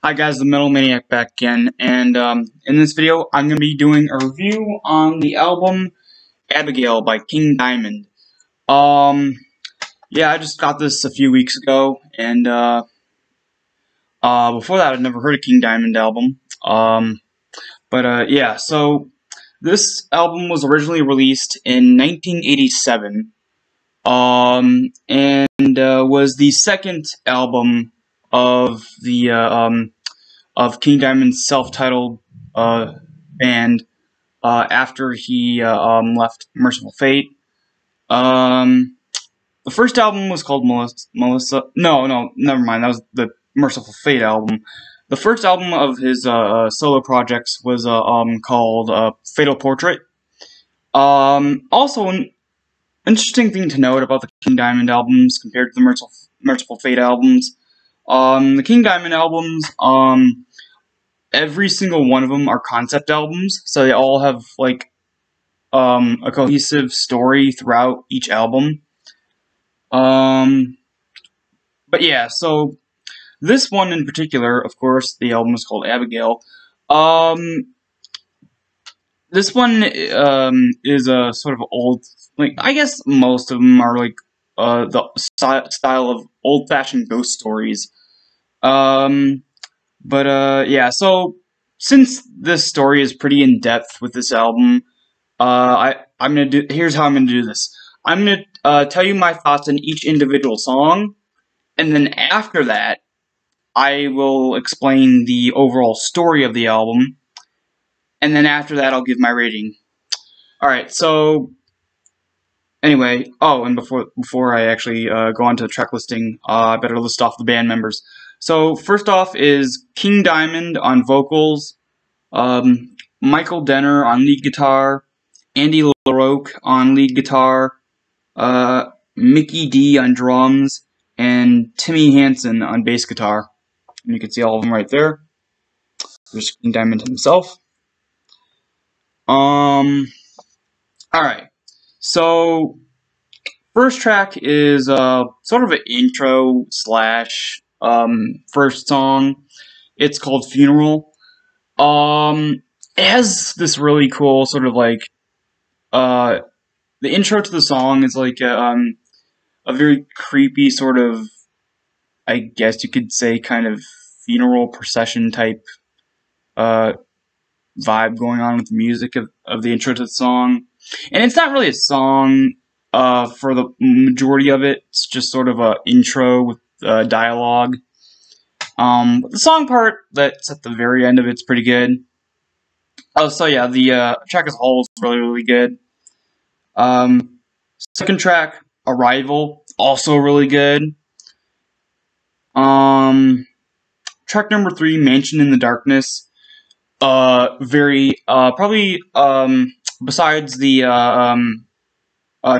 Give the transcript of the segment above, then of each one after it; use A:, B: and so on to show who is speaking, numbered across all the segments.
A: Hi guys, the Metal Maniac back again, and in this video I'm going to be doing a review on the album Abigail by King Diamond. Yeah, I just got this a few weeks ago, and before that I'd never heard a King Diamond album. Yeah, so this album was originally released in 1987, and was the second album of the of King Diamond's self-titled band after he left Merciful Fate. The first album was called Melissa. No, never mind. That was the Merciful Fate album. The first album of his solo projects was called Fatal Portrait. Also, an interesting thing to note about the King Diamond albums compared to the Merciful Fate albums. The King Diamond albums, every single one of them are concept albums, so they all have like a cohesive story throughout each album. But yeah, so this one in particular, of course, the album is called Abigail. This one is a sort of old, like, I guess most of them are like the style of old-fashioned ghost stories. Yeah, so since this story is pretty in depth with this album, here's how I'm gonna do this. I'm gonna tell you my thoughts on each individual song, and then after that, I will explain the overall story of the album, and then after that, I'll give my rating. Alright, so anyway, and before I actually go on to the track listing, I better list off the band members. So first off is King Diamond on vocals, Michael Denner on lead guitar, Andy LaRocque on lead guitar, Mickey D on drums, and Timmy Hansen on bass guitar. And you can see all of them right there. There's King Diamond himself. Alright. So first track is sort of an intro slash first song. It's called Funeral. It has this really cool sort of like the intro to the song is like a very creepy sort of, I guess you could say, kind of funeral procession type vibe going on with the music of the intro to the song. And it's not really a song for the majority of it. It's just sort of an intro with dialogue. But the song part that's at the very end of it's pretty good. Oh, so yeah, the track as a whole is really, really good. Second track, Arrival, also really good. Track number 3, Mansion in the Darkness. Probably, besides the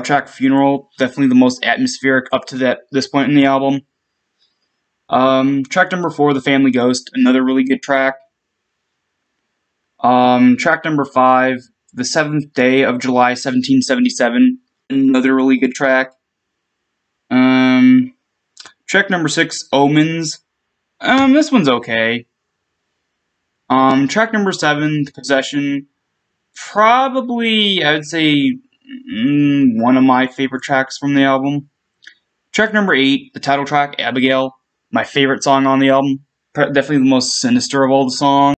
A: track Funeral, definitely the most atmospheric up to this point in the album. Track number 4, The Family Ghost, another really good track. Track number 5, The Seventh Day of July 1777, another really good track. Track number 6, Omens. This one's okay. Track number 7, The Possession. Probably, I would say, one of my favorite tracks from the album. Track number 8, the title track, Abigail. My favorite song on the album. Definitely the most sinister of all the songs.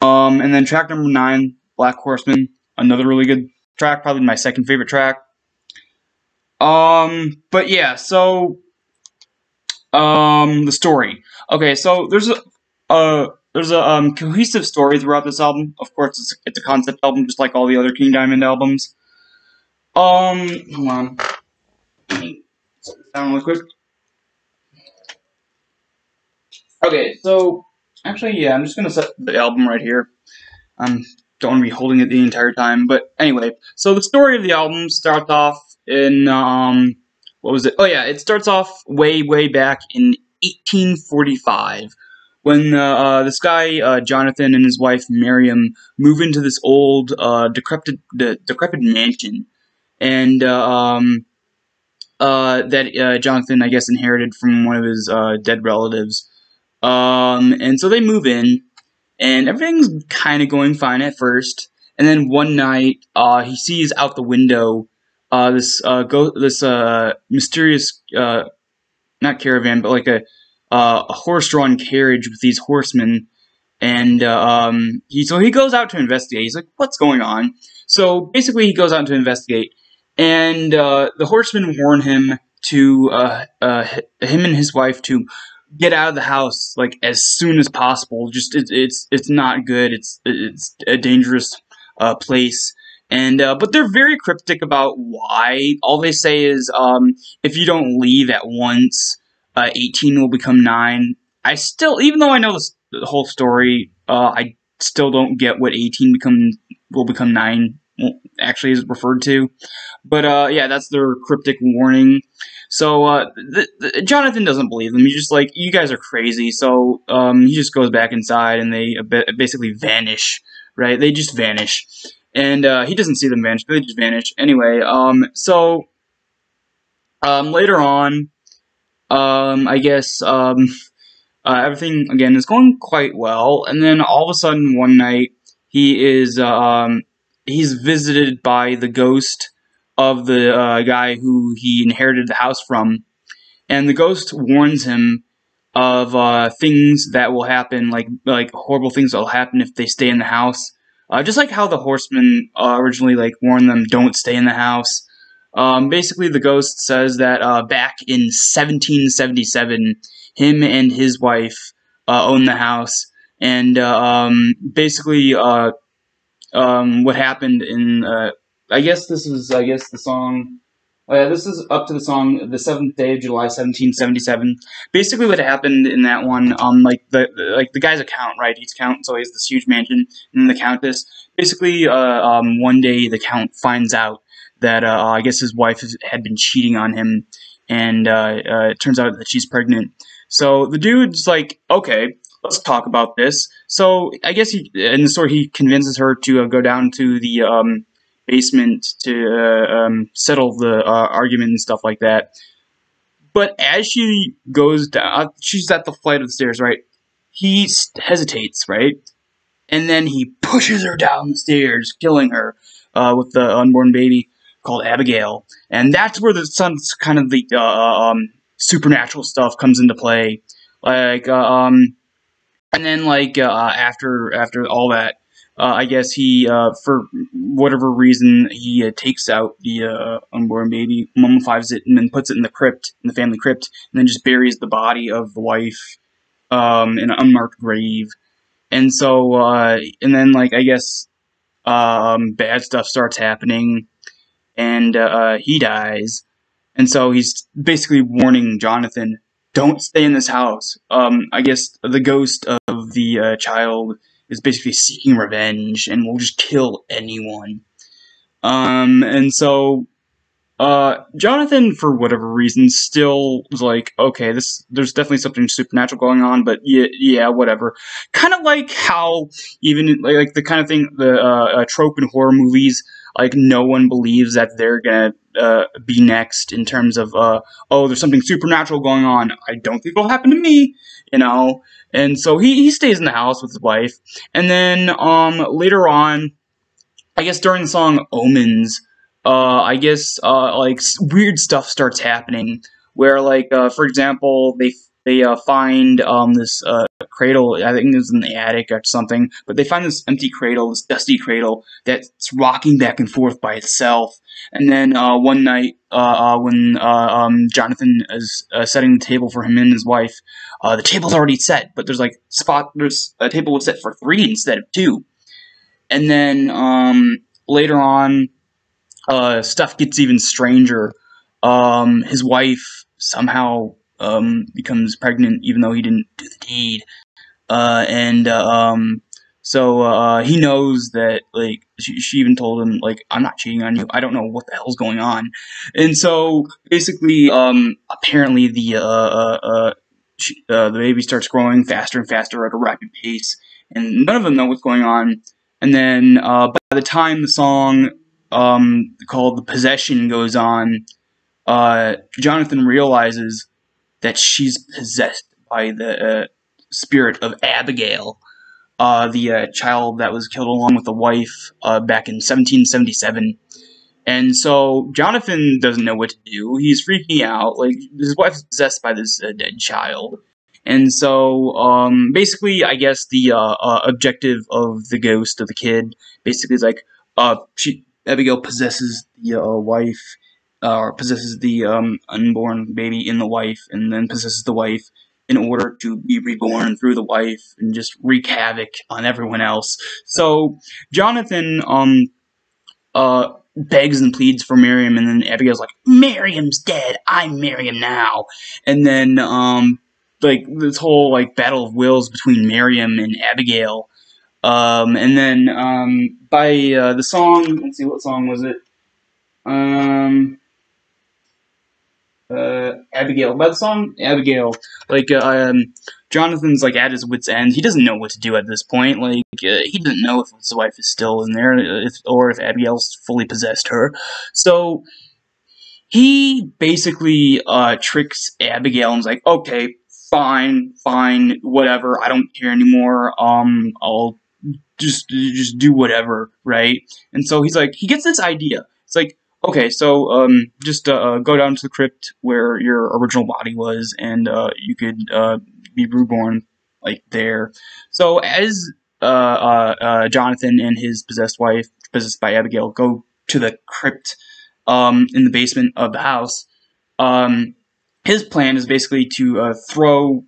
A: And then track number 9, Black Horseman. Another really good track. Probably my second favorite track. But yeah, so the story. Okay, so there's a cohesive story throughout this album. Of course, it's a concept album, just like all the other King Diamond albums. Hold on. Let me set this down real quick. Okay, so actually, yeah, I'm just gonna set the album right here. Don't want to be holding it the entire time, but anyway. So the story of the album starts off in what was it? Oh yeah, it starts off way back in 1845 when this guy Jonathan and his wife Miriam move into this old decrepit mansion, and that Jonathan, I guess, inherited from one of his dead relatives. And so they move in, and everything's kind of going fine at first. And then one night, he sees out the window this mysterious not caravan, but like a horse-drawn carriage with these horsemen. And he goes out to investigate. He's like, "What's going on?" So basically, he goes out to investigate, and the horsemen warn him to him and his wife to get out of the house like as soon as possible. Just it's not good. It's a dangerous place. And but they're very cryptic about why. All they say is if you don't leave at once, 18 will become 9. I still, even though I know the whole story, I still don't get what 18 will become 9 actually is referred to. But yeah, that's their cryptic warning. So Jonathan doesn't believe them. He's just like, you guys are crazy. So he just goes back inside, and they basically vanish. Right? They just vanish, and he doesn't see them vanish. They just vanish anyway. So later on, I guess everything again is going quite well, and then all of a sudden one night he's visited by the ghost of the guy who he inherited the house from, and the ghost warns him of things that will happen, like horrible things that will happen if they stay in the house. Just like how the horsemen originally like warned them, don't stay in the house. Basically, the ghost says that back in 1777, him and his wife owned the house, and basically, what happened in I guess the song. This is up to the song "The Seventh Day of July, 1777." Basically, what happened in that one, the guy's account, right? He's count, so he has this huge mansion, and the countess. Basically, one day the count finds out that I guess his wife had been cheating on him, and it turns out that she's pregnant. So the dude's like, okay, let's talk about this. So I guess in the story he convinces her to go down to the basement to settle the argument and stuff like that. But as she goes down, she's at the flight of the stairs, right? He hesitates, right? And then he pushes her down the stairs, killing her with the unborn baby called Abigail. And that's where kind of the supernatural stuff comes into play. And then after all that, I guess he for whatever reason he takes out the unborn baby, mummifies it, and then puts it in the family crypt, and then just buries the body of the wife in an unmarked grave. And so and then I guess bad stuff starts happening, and he dies. And so he's basically warning Jonathan, don't stay in this house. I guess the ghost of the child is basically seeking revenge and will just kill anyone. And so Jonathan, for whatever reason, still was like, okay, there's definitely something supernatural going on, but yeah, whatever. Kind of like how even like the kind of thing, the trope in horror movies, like no one believes that they're gonna be next in terms of oh, there's something supernatural going on. I don't think it'll happen to me, you know. And so he stays in the house with his wife, and then later on, I guess during the song Omens, I guess weird stuff starts happening where for example they find this cradle. I think it was in the attic or something, but they find this empty cradle, this dusty cradle that's rocking back and forth by itself. And then one night when Jonathan is setting the table for him and his wife, the table's already set, but there's a table was set for 3 instead of 2. And then later on, stuff gets even stranger. His wife somehow becomes pregnant, even though he didn't do the deed. So he knows that, she even told him, I'm not cheating on you. I don't know what the hell's going on. And so basically, apparently the baby starts growing faster and faster at a rapid pace, and none of them know what's going on. And then by the time the song called "The Possession" goes on, Jonathan realizes that she's possessed by spirit of Abigail, the child that was killed along with the wife back in 1777. And so Jonathan doesn't know what to do. He's freaking out. Like, his wife's possessed by this dead child. And so, basically, I guess the objective of the ghost of the kid basically is like, Abigail possesses the wife, or possesses the unborn baby in the wife, and then possesses the wife in order to be reborn through the wife and just wreak havoc on everyone else. So Jonathan, begs and pleads for Miriam, and then Abigail's like, Miriam's dead, I'm Miriam now. And then, like, this whole, like, battle of wills between Miriam and Abigail. And then, by, the song, let's see, what song was it? Abigail. By the song Abigail, like, Jonathan's, like, at his wit's end. He doesn't know what to do at this point. Like, he doesn't know if his wife is still in there, or if Abigail's fully possessed her. So, he basically, tricks Abigail and is like, okay, fine, whatever, I don't care anymore, I'll just do whatever, right? And so he's like, he gets this idea. It's like, okay, so just go down to the crypt where your original body was, and you could be reborn, like, there. So as Jonathan and his possessed wife, possessed by Abigail, go to the crypt in the basement of the house, his plan is basically to throw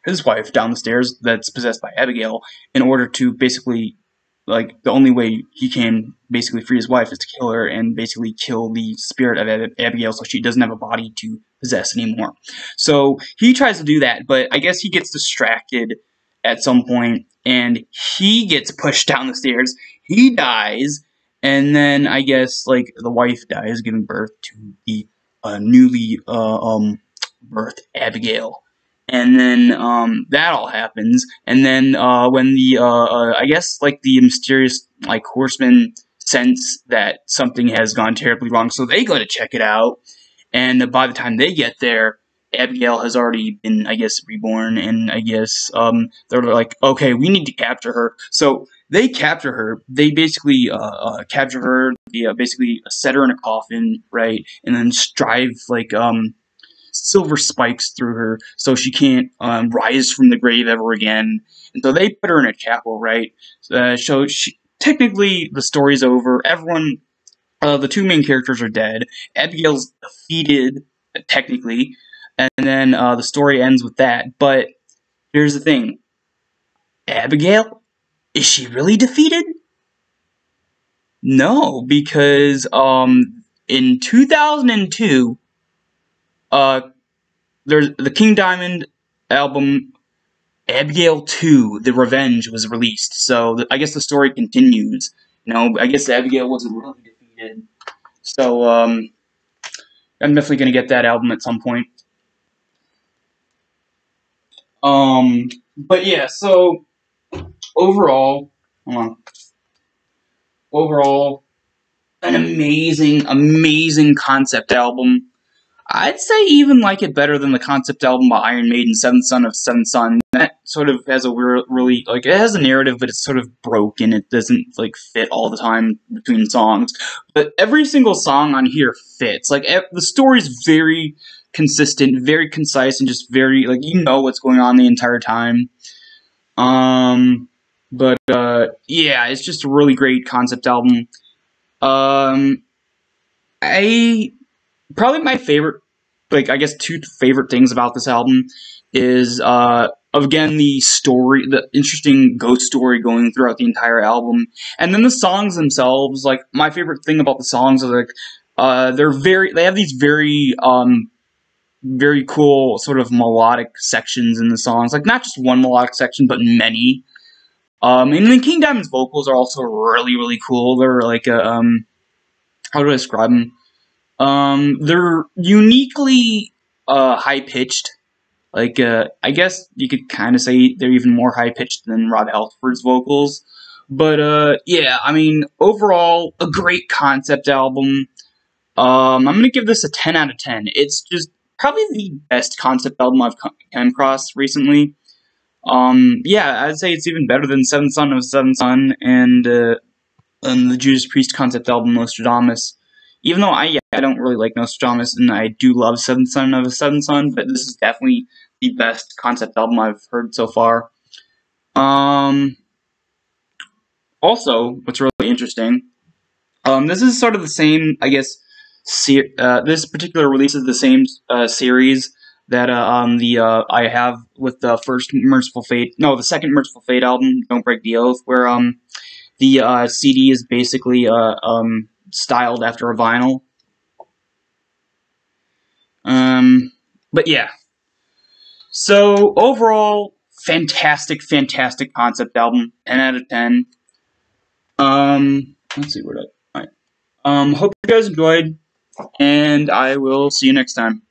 A: his wife down the stairs that's possessed by Abigail, in order to basically, like, the only way he can basically free his wife is to kill her and basically kill the spirit of Abigail so she doesn't have a body to possess anymore. So he tries to do that, but I guess he gets distracted at some point and he gets pushed down the stairs. He dies, and then I guess, like, the wife dies, giving birth to the newly birthed Abigail. And then that all happens, and then when the I guess, like, the mysterious, like, horsemen sense that something has gone terribly wrong, so they go to check it out. And by the time they get there, Abigail has already been, I guess, reborn, and I guess they're like, okay, we need to capture her. So they capture her. They basically capture her. They basically set her in a coffin, right, and then drive, like, silver spikes through her so she can't rise from the grave ever again. And so they put her in a chapel, right? So technically the story's over. Everyone, the two main characters are dead. Abigail's defeated, technically, and then the story ends with that. But here's the thing. Abigail? Is she really defeated? No, because in 2002, there's the King Diamond album Abigail 2, The Revenge, was released. So I guess the story continues. You know, I guess Abigail wasn't really defeated. So I'm definitely gonna get that album at some point. But yeah, so overall, overall, an amazing concept album. I'd say even like it better than the concept album by Iron Maiden, Seventh Son of Seventh Son. That sort of has a really, like, it has a narrative, but it's sort of broken. It doesn't, like, fit all the time between songs. But every single song on here fits. Like, the story's very consistent, very concise, and just very, like, you know what's going on the entire time. But yeah, it's just a really great concept album. Probably my favorite, like, I guess two favorite things about this album is, again, the story, the interesting ghost story going throughout the entire album, and then the songs themselves. Like, my favorite thing about the songs is, like, they have these very cool sort of melodic sections in the songs, like, not just one melodic section, but many. And then King Diamond's vocals are also really cool. They're like, how do I describe them? They're uniquely high-pitched. Like, I guess you could kind of say they're even more high-pitched than Rob Halford's vocals. But, yeah, I mean, overall, a great concept album. I'm gonna give this a 10 out of 10. It's just probably the best concept album I've come across recently. Yeah, I'd say it's even better than Seventh Son of Seventh Son and the Judas Priest concept album Nostradamus. Even though I don't really like Nostradamus, and I do love Seventh Son of a Seventh Son, but this is definitely the best concept album I've heard so far. Also, what's really interesting, this is sort of the same, I guess. This particular release is the same series that I have with the first Merciful Fate. No, the second Merciful Fate album, Don't Break the Oath, where the CD is basically styled after a vinyl. But yeah. So overall, fantastic, fantastic concept album. 10 out of 10. Let's see where to. All right. Hope you guys enjoyed, and I will see you next time.